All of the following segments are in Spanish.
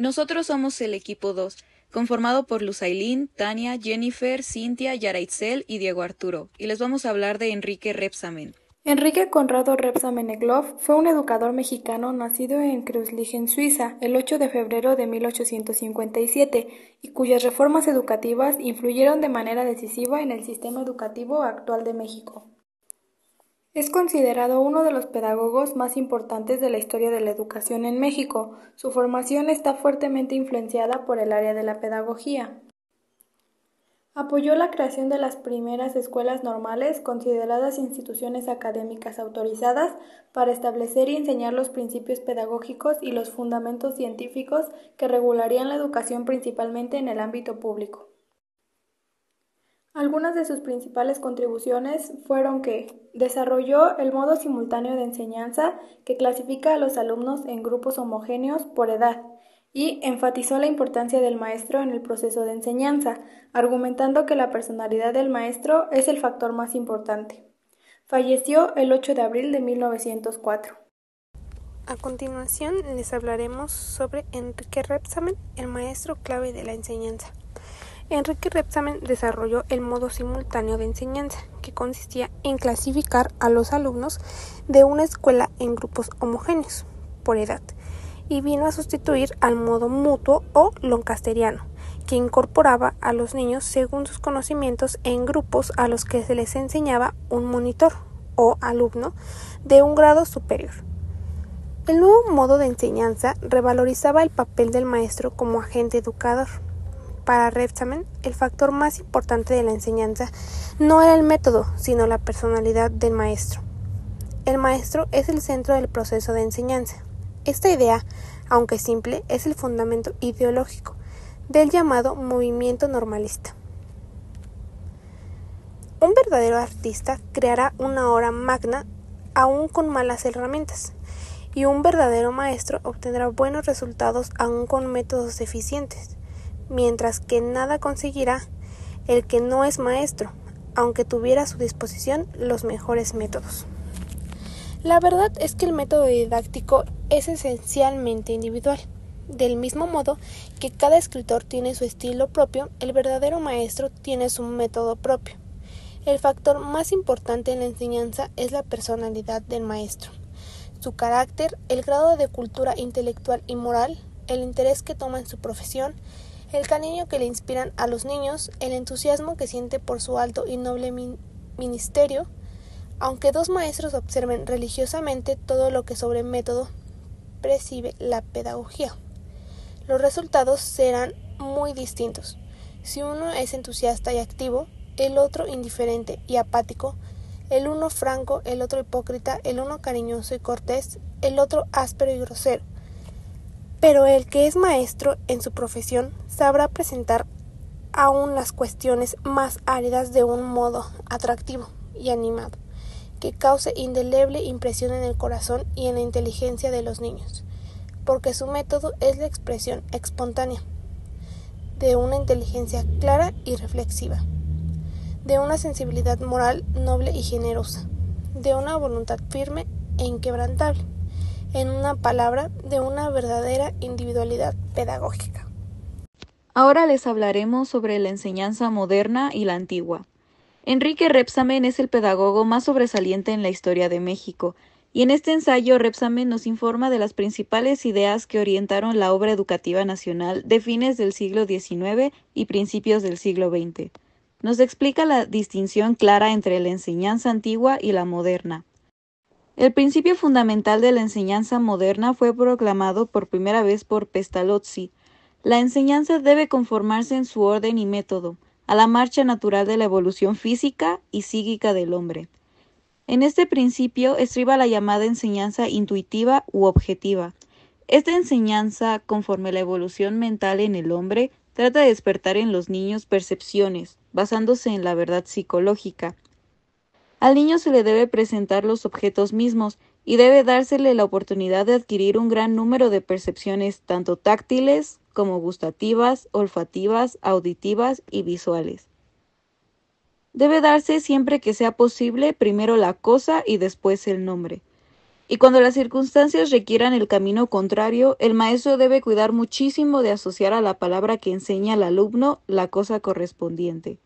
Nosotros somos el equipo 2, conformado por Luzailín, Tania, Jennifer, Cintia, Yaraitzel y Diego Arturo, y les vamos a hablar de Enrique Rebsamen. Enrique Conrado Rebsamen Egloff fue un educador mexicano nacido en Kreuzlingen, Suiza, el 8 de febrero de 1857, y cuyas reformas educativas influyeron de manera decisiva en el sistema educativo actual de México. Es considerado uno de los pedagogos más importantes de la historia de la educación en México. Su formación está fuertemente influenciada por el área de la pedagogía. Apoyó la creación de las primeras escuelas normales, consideradas instituciones académicas autorizadas para establecer y enseñar los principios pedagógicos y los fundamentos científicos que regularían la educación principalmente en el ámbito público. Algunas de sus principales contribuciones fueron que desarrolló el modo simultáneo de enseñanza, que clasifica a los alumnos en grupos homogéneos por edad, y enfatizó la importancia del maestro en el proceso de enseñanza, argumentando que la personalidad del maestro es el factor más importante. Falleció el 8 de abril de 1904. A continuación les hablaremos sobre Enrique Rebsamen, el maestro clave de la enseñanza. Enrique Rebsamen desarrolló el modo simultáneo de enseñanza, que consistía en clasificar a los alumnos de una escuela en grupos homogéneos, por edad, y vino a sustituir al modo mutuo o lancasteriano, que incorporaba a los niños según sus conocimientos en grupos a los que se les enseñaba un monitor o alumno de un grado superior. El nuevo modo de enseñanza revalorizaba el papel del maestro como agente educador. Para Rebsamen, el factor más importante de la enseñanza no era el método, sino la personalidad del maestro. El maestro es el centro del proceso de enseñanza. Esta idea, aunque simple, es el fundamento ideológico del llamado movimiento normalista. Un verdadero artista creará una obra magna aún con malas herramientas, y un verdadero maestro obtendrá buenos resultados aún con métodos eficientes, mientras que nada conseguirá el que no es maestro, aunque tuviera a su disposición los mejores métodos. La verdad es que el método didáctico es esencialmente individual. Del mismo modo que cada escritor tiene su estilo propio, el verdadero maestro tiene su método propio. El factor más importante en la enseñanza es la personalidad del maestro, su carácter, el grado de cultura intelectual y moral, el interés que toma en su profesión, el cariño que le inspiran a los niños, el entusiasmo que siente por su alto y noble ministerio. Aunque dos maestros observen religiosamente todo lo que sobre método prescribe la pedagogía, los resultados serán muy distintos. Si uno es entusiasta y activo, el otro indiferente y apático, el uno franco, el otro hipócrita, el uno cariñoso y cortés, el otro áspero y grosero. Pero el que es maestro en su profesión sabrá presentar aún las cuestiones más áridas de un modo atractivo y animado, que cause indeleble impresión en el corazón y en la inteligencia de los niños, porque su método es la expresión espontánea de una inteligencia clara y reflexiva, de una sensibilidad moral noble y generosa, de una voluntad firme e inquebrantable, en una palabra, de una verdadera individualidad pedagógica. Ahora les hablaremos sobre la enseñanza moderna y la antigua. Enrique Rebsamen es el pedagogo más sobresaliente en la historia de México, y en este ensayo Rebsamen nos informa de las principales ideas que orientaron la obra educativa nacional de fines del siglo XIX y principios del siglo XX. Nos explica la distinción clara entre la enseñanza antigua y la moderna. El principio fundamental de la enseñanza moderna fue proclamado por primera vez por Pestalozzi. La enseñanza debe conformarse en su orden y método, a la marcha natural de la evolución física y psíquica del hombre. En este principio estriba la llamada enseñanza intuitiva u objetiva. Esta enseñanza, conforme la evolución mental en el hombre, trata de despertar en los niños percepciones, basándose en la verdad psicológica. Al niño se le debe presentar los objetos mismos y debe dársele la oportunidad de adquirir un gran número de percepciones tanto táctiles como gustativas, olfativas, auditivas y visuales. Debe darse siempre que sea posible primero la cosa y después el nombre. Y cuando las circunstancias requieran el camino contrario, el maestro debe cuidar muchísimo de asociar a la palabra que enseña al alumno la cosa correspondiente.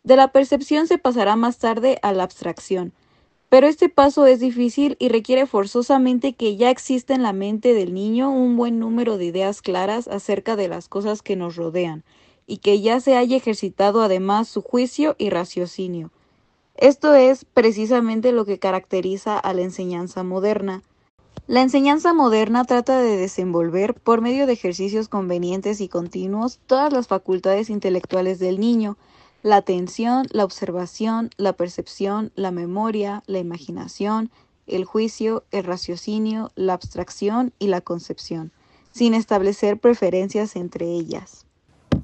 De la percepción se pasará más tarde a la abstracción, pero este paso es difícil y requiere forzosamente que ya exista en la mente del niño un buen número de ideas claras acerca de las cosas que nos rodean, y que ya se haya ejercitado además su juicio y raciocinio. Esto es precisamente lo que caracteriza a la enseñanza moderna. La enseñanza moderna trata de desenvolver, por medio de ejercicios convenientes y continuos, todas las facultades intelectuales del niño: la atención, la observación, la percepción, la memoria, la imaginación, el juicio, el raciocinio, la abstracción y la concepción, sin establecer preferencias entre ellas.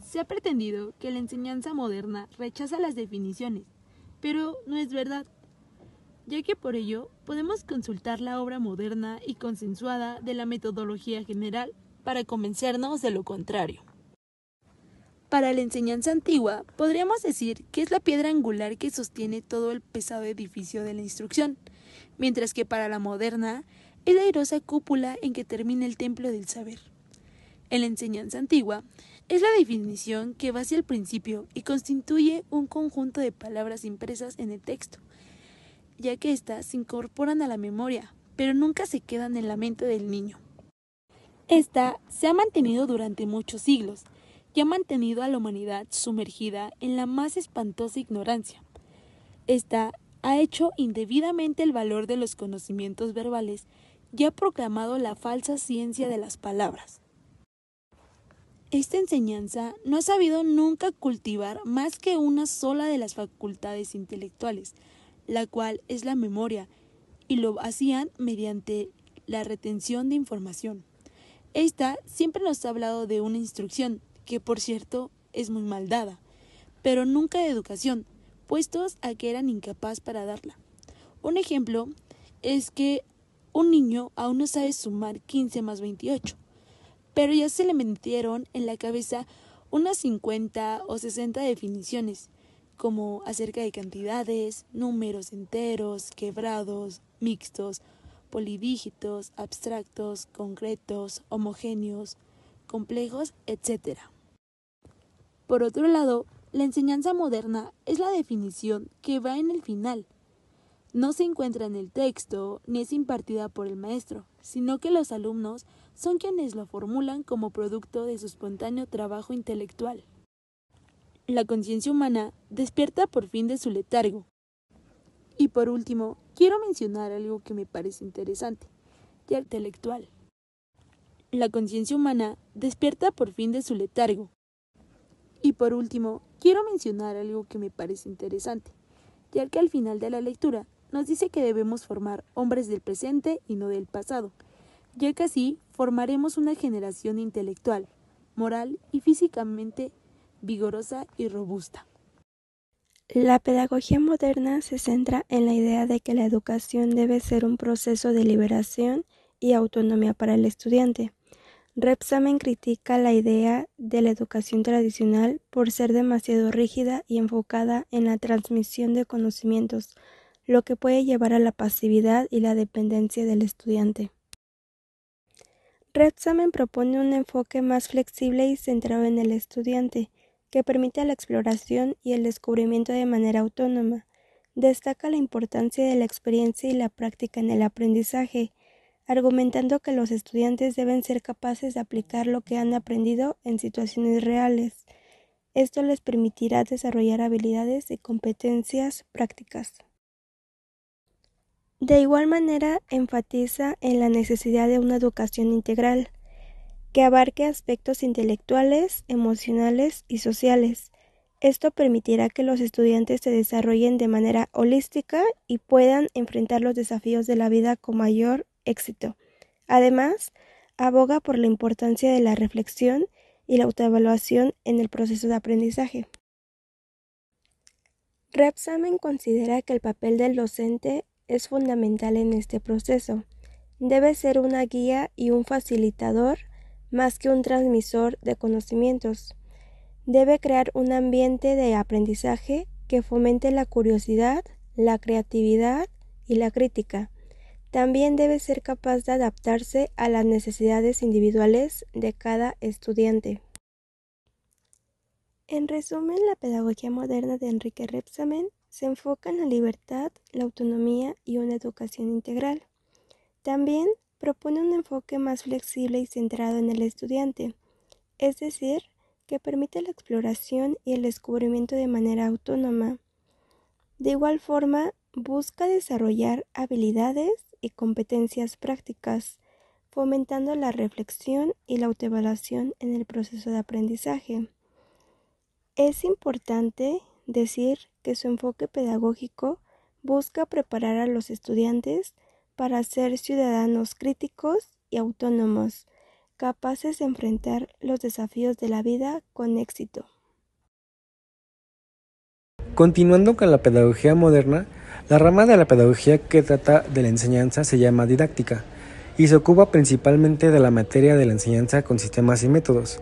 Se ha pretendido que la enseñanza moderna rechaza las definiciones, pero no es verdad, ya que por ello podemos consultar la obra moderna y consensuada de la metodología general para convencernos de lo contrario. Para la enseñanza antigua, podríamos decir que es la piedra angular que sostiene todo el pesado edificio de la instrucción, mientras que para la moderna es la airosa cúpula en que termina el templo del saber. En la enseñanza antigua, es la definición que va hacia el principio y constituye un conjunto de palabras impresas en el texto, ya que éstas se incorporan a la memoria, pero nunca se quedan en la mente del niño. Esta se ha mantenido durante muchos siglos y ha mantenido a la humanidad sumergida en la más espantosa ignorancia. Esta ha hecho indebidamente el valor de los conocimientos verbales y ha proclamado la falsa ciencia de las palabras. Esta enseñanza no ha sabido nunca cultivar más que una sola de las facultades intelectuales, la cual es la memoria, y lo hacían mediante la retención de información. Esta siempre nos ha hablado de una instrucción, que por cierto es muy mal dada, pero nunca de educación, puestos a que eran incapaz para darla. Un ejemplo es que un niño aún no sabe sumar 15 más 28, pero ya se le metieron en la cabeza unas 50 o 60 definiciones, como acerca de cantidades, números enteros, quebrados, mixtos, polidígitos, abstractos, concretos, homogéneos, complejos, etc. Por otro lado, la enseñanza moderna es la definición que va en el final. No se encuentra en el texto ni es impartida por el maestro, sino que los alumnos son quienes lo formulan como producto de su espontáneo trabajo intelectual. La conciencia humana despierta por fin de su letargo. Y por último, quiero mencionar algo que me parece interesante y intelectual. La conciencia humana despierta por fin de su letargo. Y por último, quiero mencionar algo que me parece interesante, ya que al final de la lectura nos dice que debemos formar hombres del presente y no del pasado, ya que así formaremos una generación intelectual, moral y físicamente vigorosa y robusta. La pedagogía moderna se centra en la idea de que la educación debe ser un proceso de liberación y autonomía para el estudiante. Rebsamen critica la idea de la educación tradicional por ser demasiado rígida y enfocada en la transmisión de conocimientos, lo que puede llevar a la pasividad y la dependencia del estudiante. Rebsamen propone un enfoque más flexible y centrado en el estudiante, que permite la exploración y el descubrimiento de manera autónoma. Destaca la importancia de la experiencia y la práctica en el aprendizaje, argumentando que los estudiantes deben ser capaces de aplicar lo que han aprendido en situaciones reales. Esto les permitirá desarrollar habilidades y competencias prácticas. De igual manera, enfatiza en la necesidad de una educación integral, que abarque aspectos intelectuales, emocionales y sociales. Esto permitirá que los estudiantes se desarrollen de manera holística y puedan enfrentar los desafíos de la vida con mayor éxito. Además, aboga por la importancia de la reflexión y la autoevaluación en el proceso de aprendizaje. Rebsamen considera que el papel del docente es fundamental en este proceso. Debe ser una guía y un facilitador más que un transmisor de conocimientos. Debe crear un ambiente de aprendizaje que fomente la curiosidad, la creatividad y la crítica. También debe ser capaz de adaptarse a las necesidades individuales de cada estudiante. En resumen, la pedagogía moderna de Enrique Rebsamen se enfoca en la libertad, la autonomía y una educación integral. También propone un enfoque más flexible y centrado en el estudiante, es decir, que permite la exploración y el descubrimiento de manera autónoma. De igual forma, busca desarrollar habilidades y competencias prácticas, fomentando la reflexión y la autoevaluación en el proceso de aprendizaje. Es importante decir que su enfoque pedagógico busca preparar a los estudiantes para ser ciudadanos críticos y autónomos, capaces de enfrentar los desafíos de la vida con éxito. Continuando con la pedagogía moderna, la rama de la pedagogía que trata de la enseñanza se llama didáctica y se ocupa principalmente de la materia de la enseñanza con sistemas y métodos.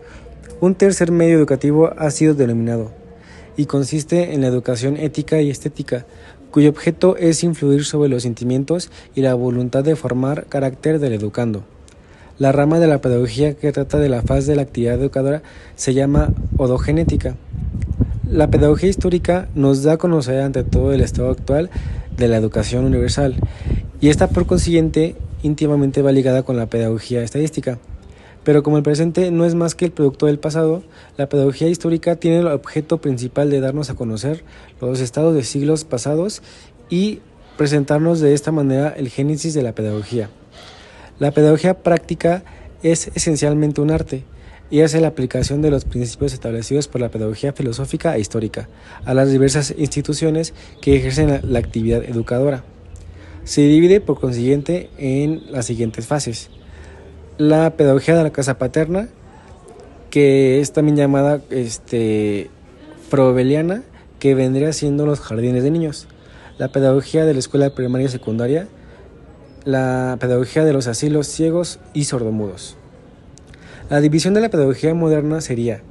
Un tercer medio educativo ha sido denominado y consiste en la educación ética y estética, cuyo objeto es influir sobre los sentimientos y la voluntad de formar carácter del educando. La rama de la pedagogía que trata de la faz de la actividad educadora se llama odogenética. La pedagogía histórica nos da a conocer ante todo el estado actual de la educación universal y esta por consiguiente íntimamente va ligada con la pedagogía estadística. Pero como el presente no es más que el producto del pasado, la pedagogía histórica tiene el objeto principal de darnos a conocer los estados de siglos pasados y presentarnos de esta manera el génesis de la pedagogía. La pedagogía práctica es esencialmente un arte y hace la aplicación de los principios establecidos por la pedagogía filosófica e histórica a las diversas instituciones que ejercen la actividad educadora. Se divide por consiguiente en las siguientes fases. La pedagogía de la casa paterna, que es también llamada froebeliana, que vendría siendo los jardines de niños. La pedagogía de la escuela primaria y secundaria, la pedagogía de los asilos ciegos y sordomudos. La división de la pedagogía moderna sería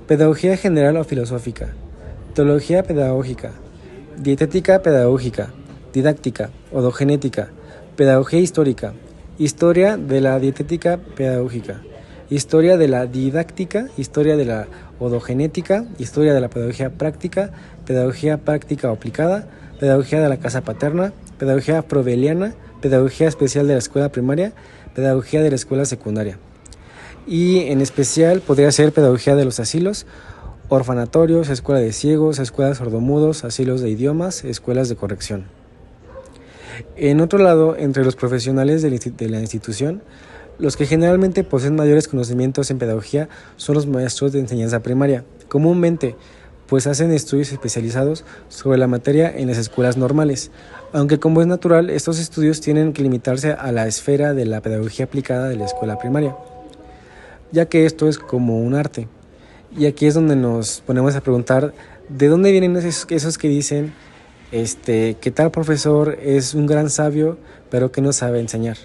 pedagogía general o filosófica, teología pedagógica, dietética pedagógica, didáctica, odogenética, pedagogía histórica, historia de la dietética pedagógica, historia de la didáctica, historia de la odogenética, historia de la pedagogía práctica o aplicada, pedagogía de la casa paterna, pedagogía froebeliana, pedagogía especial de la escuela primaria, pedagogía de la escuela secundaria. Y en especial podría ser pedagogía de los asilos, orfanatorios, escuela de ciegos, escuelas sordomudos, asilos de idiomas, escuelas de corrección. En otro lado, entre los profesionales de la institución, los que generalmente poseen mayores conocimientos en pedagogía son los maestros de enseñanza primaria, comúnmente, pues hacen estudios especializados sobre la materia en las escuelas normales, aunque como es natural, estos estudios tienen que limitarse a la esfera de la pedagogía aplicada de la escuela primaria, ya que esto es como un arte. Y aquí es donde nos ponemos a preguntar de dónde vienen esos que dicen que tal profesor es un gran sabio, pero que no sabe enseñar.